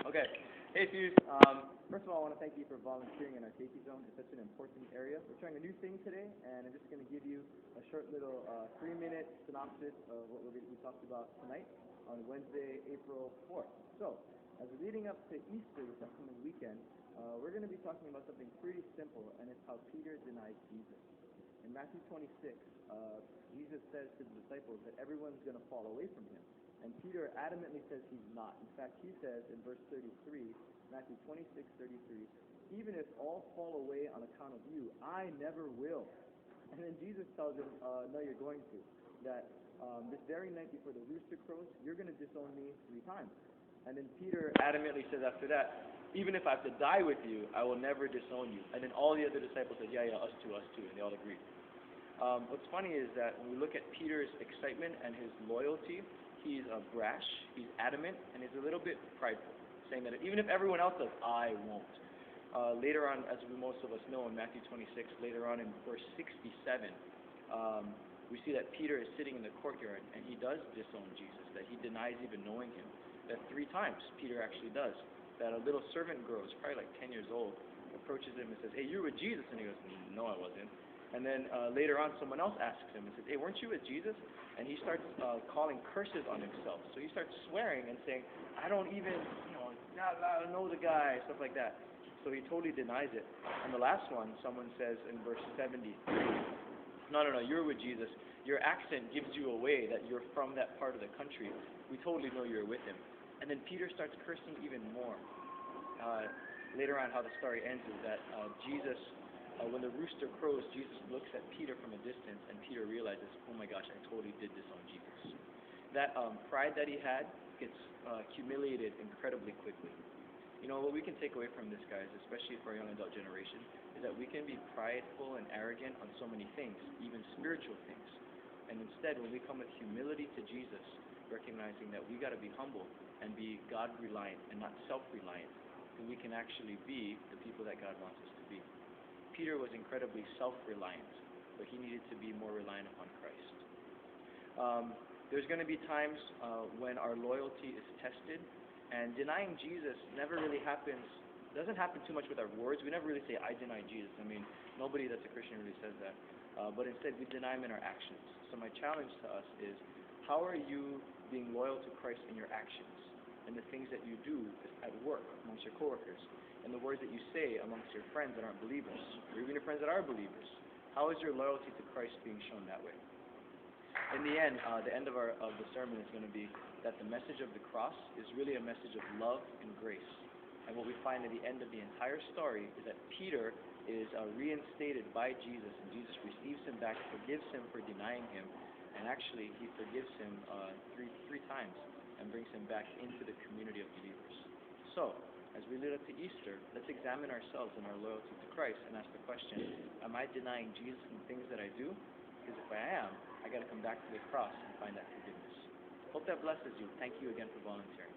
Okay. Hey, Fuse. First of all, I want to thank you for volunteering in our Keiki Zone. It's such an important area. We're trying a new thing today, and I'm just going to give you a short little 3-minute synopsis of what we talked about tonight on Wednesday, April 4th. So, as we're leading up to Easter this upcoming weekend, we're going to be talking about something pretty simple, and it's how Peter denied Jesus. In Matthew 26, Jesus says to the disciples that everyone's going to fall away from him. And Peter adamantly says he's not. In fact, he says in verse 33, Matthew 26:33, even if all fall away on account of you, I never will. And then Jesus tells him, no, you're going to. That this very night before the rooster crows, you're going to disown me 3 times. And then Peter adamantly says after that, even if I have to die with you, I will never disown you. And then all the other disciples said, yeah, us too. And they all agreed. What's funny is that when we look at Peter's excitement and his loyalty, he's brash, he's adamant, and he's a little bit prideful, saying that even if everyone else does, I won't. Later on, as most of us know, in Matthew 26, later on in verse 67, we see that Peter is sitting in the courtyard, and he does disown Jesus, that he denies even knowing him. That 3 times Peter actually does. That a little servant girl, probably like 10 years old, approaches him and says, hey, you were with Jesus? And he goes, no, I wasn't. And then later on, someone else asks him and says, hey, weren't you with Jesus? And he starts calling curses on himself. So he starts swearing and saying, I don't even, I don't know the guy, stuff like that. So he totally denies it. And the last one, someone says in verse 70, no, you're with Jesus. Your accent gives you away that you're from that part of the country. We totally know you're with him. And then Peter starts cursing even more. Later on, how the story ends is that Jesus, when the rooster crows, Jesus looks at Peter from a distance, and Peter realizes, oh my gosh, I totally did disown Jesus. That pride that he had gets humiliated incredibly quickly. You know, what we can take away from this, guys, especially for our young adult generation, is that we can be prideful and arrogant on so many things, even spiritual things. And instead, when we come with humility to Jesus, recognizing that we got to be humble and be God-reliant and not self-reliant, then we can actually be the people that God wants us to be. Peter was incredibly self-reliant, but he needed to be more reliant upon Christ. There's going to be times when our loyalty is tested, and denying Jesus never really happens. Doesn't happen too much with our words. We never really say, I deny Jesus. I mean, nobody that's a Christian really says that. But instead, we deny him in our actions. So my challenge to us is, how are you being loyal to Christ in your actions, and the things that you do at work amongst your coworkers, and the words that you say amongst your friends that aren't believers, or even your friends that are believers? How is your loyalty to Christ being shown that way? In the end of the sermon is going to be that the message of the cross is really a message of love and grace. And what we find at the end of the entire story is that Peter is reinstated by Jesus, and Jesus receives him back, forgives him for denying him, and actually he forgives him three times and brings him back into the community of believers. So, as we lead up to Easter, let's examine ourselves and our loyalty to Christ and ask the question, am I denying Jesus in things that I do? Because if I am, I got to come back to the cross and find that forgiveness. Hope that blesses you. Thank you again for volunteering.